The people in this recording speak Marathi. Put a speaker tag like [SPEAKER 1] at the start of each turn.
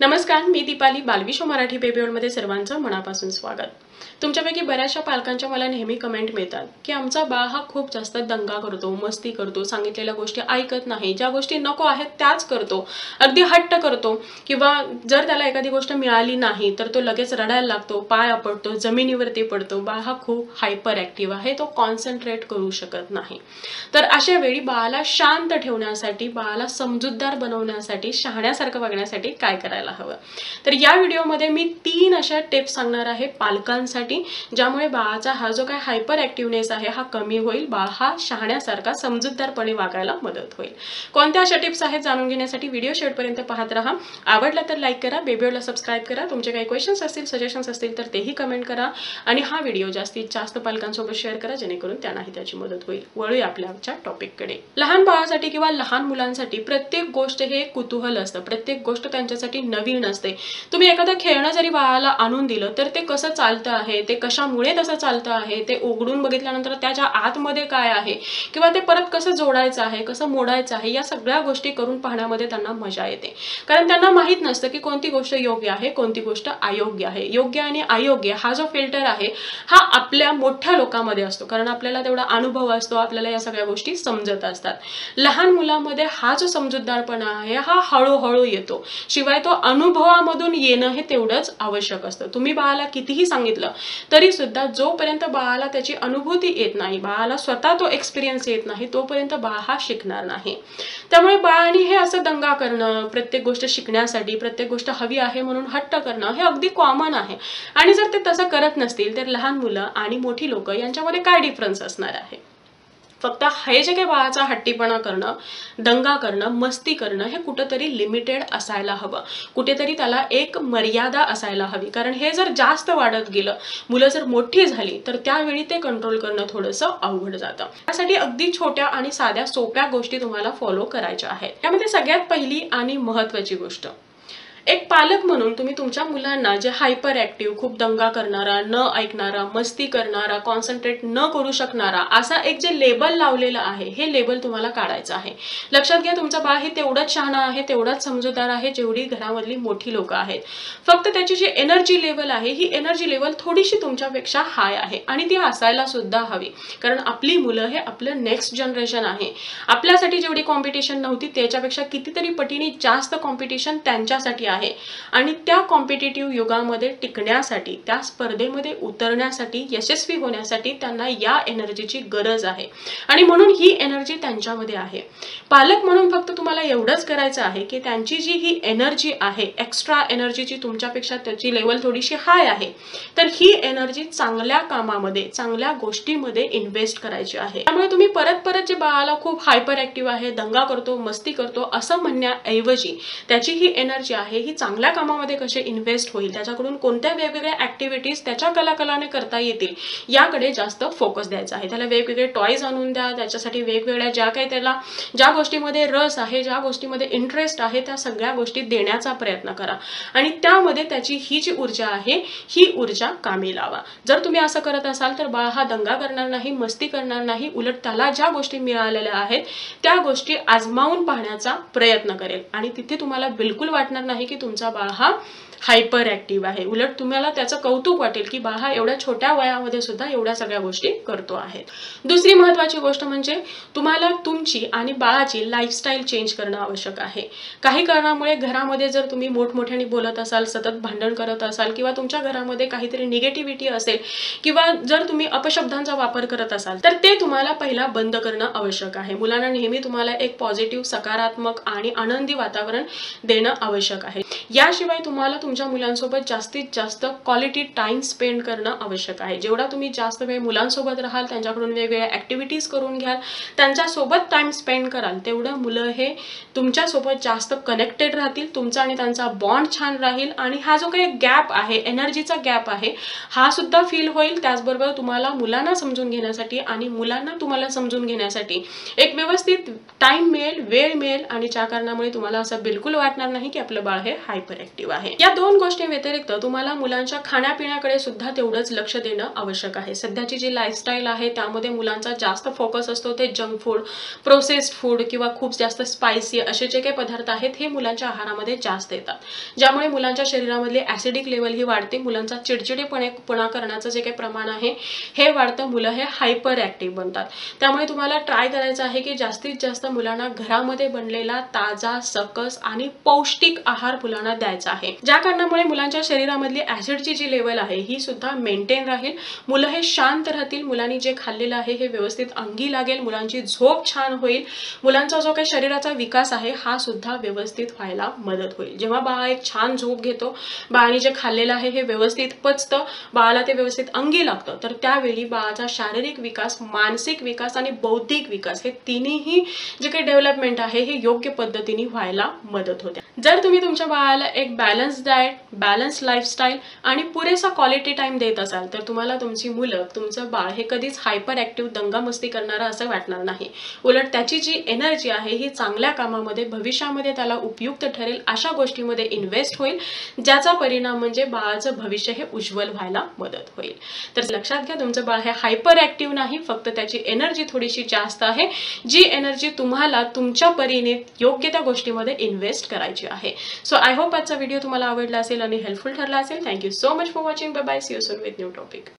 [SPEAKER 1] नमस्कार, मी दीपाली. बालविश्व मराठी बेबी वर्ल्डमध्ये सर्वांचं मनापासून स्वागत. तुमच्यापैकी बऱ्याचशा पालकांच्या मला नेहमी कमेंट मिळतात की आमचा बाळ हा खूप जास्त दंगा करतो, मस्ती करतो, सांगितलेल्या गोष्टी ऐकत नाही, ज्या गोष्टी नको आहेत त्याच करतो, अगदी हट्ट करतो, किंवा जर त्याला एखादी गोष्ट मिळाली नाही तर तो लगेच रडायला लागतो, पाय आपटतो, जमिनीवरती पडतो. बाळ हा खूप हायपर ॲक्टिव्ह आहे, तो कॉन्सन्ट्रेट करू शकत नाही. तर अशा वेळी बाळाला शांत ठेवण्यासाठी, बाळाला समजूतदार बनवण्यासाठी, शहाण्यासारखं वागण्यासाठी काय करायला हवं? तर या व्हिडिओमध्ये मी 3 अशा टिप्स सांगणार आहे पालकांसाठी, ज्यामुळे बाळाचा हा जो काय हायपर ॲक्टिव्हनेस आहे हा कमी होईल, बाळ हा शहाण्यासारखा समजूतदारपणे वागायला मदत होईल. कोणत्या अशा टिप्स आहेत जाणून घेण्यासाठी व्हिडिओ शेवटपर्यंत पाहत राहा. आवडला तर लाईक करा, बेबी वर्ल्डला सबस्क्राईब करा. तुमचे काही क्वेश्चन्स असतील, सजेशन्स असतील तर तेही कमेंट करा आणि हा व्हिडिओ जास्तीत जास्त पालकांसोबत शेअर करा, जेणेकरून त्यांनाही त्याची मदत होईल. वळूया आपल्या आजच्या टॉपिककडे. लहान बाळासाठी किंवा लहान मुलांसाठी प्रत्येक गोष्ट हे कुतूहल असतं, प्रत्येक गोष्ट त्यांच्यासाठी नवीन असते. तुम्ही एखादं खेळणं जरी बाळाला आणून दिलं तर ते कसं चालतं आहे, ते कशामुळे तसं चालतं आहे, ते उघडून बघितल्यानंतर त्याच्या आतमध्ये काय आहे, किंवा ते परत कसं जोडायचं आहे, कसं मोडायचं आहे, या सगळ्या गोष्टी करून पाहण्यामध्ये त्यांना मजा येते. कारण त्यांना माहीत नसतं की कोणती गोष्ट योग्य आहे, कोणती गोष्ट अयोग्य आहे. योग्य आणि अयोग्य हा जो फिल्टर आहे हा आपल्या मोठ्या लोकांमध्ये असतो, कारण आपल्याला तेवढा अनुभव असतो, आपल्याला या सगळ्या गोष्टी समजत असतात. लहान मुलांमध्ये हा जो समजूतदारपणा आहे हा हळूहळू येतो, शिवाय तो अनुभवामधून येणं हे तेवढंच आवश्यक असतं. तुम्ही बाळाला कितीही सांगितलं तरी सुद्धा जोपर्यंत बाळाला त्याची अनुभूती येत नाही, बाळाला स्वतः तो एक्सपिरियन्स येत नाही, तोपर्यंत बाळ हा शिकणार नाही. त्यामुळे बाळाने हे असं दंगा करणं, प्रत्येक गोष्ट शिकण्यासाठी, प्रत्येक गोष्ट हवी आहे म्हणून हट्ट करणं हे अगदी कॉमन आहे. आणि जर ते तसं करत नसतील तर लहान मुलं आणि मोठी लोक यांच्यामध्ये काय डिफरन्स असणार आहे? फक्त हे जे काही बाळाचा हट्टीपणा करणं, दंगा करणं, मस्ती करणं हे कुठेतरी लिमिटेड असायला हवं, कुठेतरी त्याला एक मर्यादा असायला हवी. कारण हे जर जास्त वाढत गेलं, मुलं जर मोठी झाली तर त्यावेळी ते कंट्रोल करणं थोडंसं अवघड जातं. त्यासाठी अगदी छोट्या आणि साध्या सोप्या गोष्टी तुम्हाला फॉलो करायच्या आहेत. त्यामध्ये सगळ्यात पहिली आणि महत्त्वाची गोष्ट, एक पालक म्हणून तुम्ही तुमच्या मुलांना जे हायपर ॲक्टिव्ह, खूप दंगा करणारा, न ऐकणारा, मस्ती करणारा, कॉन्सन्ट्रेट न करू शकणारा असा एक जे लेबल लावलेलं आहे, हे लेबल तुम्हाला काढायचं आहे. लक्षात घ्या, तुमचं बाळ हे तेवढंच शहाणा आहे, तेवढाच समजूतदार आहे जेवढी घरामधली मोठी लोक आहेत. फक्त त्याची जी एनर्जी लेवल आहे ही एनर्जी लेवल थोडीशी तुमच्यापेक्षा हाय आहे आणि ती असायला सुद्धा हवी. कारण आपली मुलं हे आपलं नेक्स्ट जनरेशन आहे. आपल्यासाठी जेवढी कॉम्पिटिशन नव्हती त्याच्यापेक्षा कितीतरी पटीने जास्त कॉम्पिटिशन त्यांच्यासाठी आहे. आणि त्या कॉम्पिटिटिव्ह युगामध्ये टिकण्यासाठी, त्या स्पर्धेमध्ये उतरण्यासाठी, यशस्वी होण्यासाठी त्यांना या एनर्जीची गरज आहे आणि म्हणून ही एनर्जी त्यांच्यामध्ये आहे. पालक म्हणून फक्त तुम्हाला एवढंच करायचं आहे की त्यांची जी ही एनर्जी आहे, एक्स्ट्रा एनर्जीची, तुमच्यापेक्षा त्याची लेवल थोडीशी हाय आहे, तर ही एनर्जी चांगल्या कामामध्ये, चांगल्या गोष्टीमध्ये इन्व्हेस्ट करायची आहे. त्यामुळे तुम्ही परत परत जे बाळाला खूप हायपर ॲक्टिव्ह आहे, दंगा करतो, मस्ती करतो असं म्हणण्याऐवजी त्याची ही एनर्जी आहे ही चांगल्या कामामध्ये कसे इन्व्हेस्ट होईल, त्याच्याकडून कोणत्या वेगवेगळ्या ॲक्टिव्हिटीज त्याच्या कलाकलाने करता येतील याकडे जास्त फोकस द्यायचा आहे. त्याला वेगवेगळे टॉयज आणून द्या, त्याच्यासाठी वेगवेगळ्या ज्या काही त्याला ज्या गोष्टीमध्ये रस आहे, ज्या गोष्टीमध्ये इंटरेस्ट आहे, त्या सगळ्या गोष्टी देण्याचा प्रयत्न करा आणि त्यामध्ये त्याची ही जी ऊर्जा आहे ही ऊर्जा कामी लावा. जर तुम्ही असं करत असाल तर बाळ हा दंगा करणार नाही, मस्ती करणार नाही, उलट त्याला ज्या गोष्टी मिळालेल्या आहेत त्या गोष्टी आजमावून पाहण्याचा प्रयत्न करेल आणि तिथे तुम्हाला बिलकुल वाटणार नाही की तुमचा बाळ हा हायपर ॲक्टिव्ह आहे. उलट तुम्हाला त्याचं कौतुक वाटेल की बाळ हा एवढ्या छोट्या वयामध्ये सुद्धा एवढ्या सगळ्या गोष्टी करतो आहे. दुसरी महत्त्वाची गोष्ट म्हणजे तुम्हाला तुमची आणि बाळाची लाईफस्टाईल चेंज करणं आवश्यक आहे. काही कारणामुळे घरामध्ये जर तुम्ही मोठमोठ्याने बोलत असाल, सतत भांडण करत असाल, किंवा तुमच्या घरामध्ये काहीतरी निगेटिव्हिटी असेल, किंवा जर तुम्ही अपशब्दांचा वापर करत असाल तर ते तुम्हाला पहिला बंद करणं आवश्यक आहे. मुलांना नेहमी तुम्हाला एक पॉझिटिव्ह, सकारात्मक आणि आनंदी वातावरण देणं आवश्यक आहे. याशिवाय तुम्हाला तुमच्या मुलांसोबत जास्तीत जास्त क्वालिटी टाइम स्पेंड करणं आवश्यक आहे. जेवढा तुम्ही जास्त वेळ मुलांसोबत राहाल, त्यांच्याकडून वेगवेगळ्या ॲक्टिव्हिटीज करून घ्याल, त्यांच्यासोबत टाइम स्पेंड कराल, तेवढं मुलं हे तुमच्यासोबत जास्त कनेक्टेड राहतील, तुमचा आणि त्यांचा बॉन्ड छान राहील आणि हा जो काही गॅप आहे, एनर्जीचा गॅप आहे, हा सुद्धा फील होईल. त्याचबरोबर तुम्हाला मुलांना समजून घेण्यासाठी आणि मुलांना तुम्हाला समजून घेण्यासाठी एक व्यवस्थित टाइम मिळेल, वेळ मिळेल आणि ज्या कारणामुळे तुम्हाला असं बिलकुल वाटणार नाही की आपलं बाळ हे हे हायपर ऍक्टिव्ह आहे. या दोन गोष्टी व्यतिरिक्त तुम्हाला मुलांच्या खाण्यापिण्याकडे सुद्धा तेवढंच लक्ष देणं आवश्यक आहे. सध्याची जी लाईफस्टाईल आहे त्यामध्ये मुलांचा जास्त फोकस असतो ते जंक फूड, प्रोसेस्ड फूड किंवा खूप जास्त स्पायसी असे जे काही पदार्थ आहेत हे मुलांच्या आहारामध्ये जास्त येतात, ज्यामुळे मुलांच्या शरीरामधली ऍसिडिक लेवल ही वाढते. मुलांचा चिडचिडेपणा करण्याचं जे काही प्रमाण आहे हे वाढतं. मुलं हे हायपर ऍक्टिव्ह बनतात. त्यामुळे तुम्हाला ट्राय करायचं आहे की जास्तीत जास्त मुलांना घरामध्ये बनलेला ताजा, सकस आणि पौष्टिक आहार मुलांना द्यायचा आहे, ज्या कारणामुळे मुलांच्या शरीरामधली ऍसिडची जी लेवल आहे ही सुद्धा मेंटेन राहील. मुलं हे शांत राहतील. मुलांनी जे खाल्लेलं आहे हे व्यवस्थित अंगी लागेल. मुलांची झोप छान होईल. मुलांचा जो काही शरीराचा विकास आहे हा सुद्धा व्यवस्थित व्हायला मदत होईल. जेव्हा बाळ एक छान झोप घेतो, बाळाने जे खाल्लेलं आहे हे व्यवस्थित पचतं, बाळाला ते व्यवस्थित अंगी लागतं, तर त्यावेळी बाळाचा शारीरिक विकास, मानसिक विकास आणि बौद्धिक विकास हे तिन्ही जे काही डेव्हलपमेंट आहे हे योग्य पद्धतीने व्हायला मदत होते. जर तुम्ही तुमच्या बाळाला एक बॅलन्स डाएट, बॅलन्स लाईफस्टाईल आणि पुरेसा क्वालिटी टाइम देत असाल तर तुम्हाला तुमची मुलं, तुमचं बाळ हे कधीच हायपर ऍक्टिव्ह, दंगामस्ती करणारं असं वाटणार नाही. उलट त्याची जी एनर्जी आहे ही चांगल्या कामामध्ये, भविष्यामध्ये त्याला उपयुक्त ठरेल अशा गोष्टींमध्ये इन्व्हेस्ट होईल, ज्याचा परिणाम म्हणजे बाळाचं भविष्य हे उज्ज्वल व्हायला मदत होईल. तर लक्षात घ्या, तुमचं बाळ हे हायपर ऍक्टिव्ह नाही, फक्त त्याची एनर्जी थोडीशी जास्त आहे, जी एनर्जी तुम्हाला तुमच्या परीने योग्य त्या गोष्टीमध्ये इन्व्हेस्ट करायची आहे. सो आय होप आजचा व्हिडिओ तुम्हाला आवडला असेल आणि हेल्पफुल ठरला असेल. Thank you so much for watching. Bye bye. See you soon with new topic.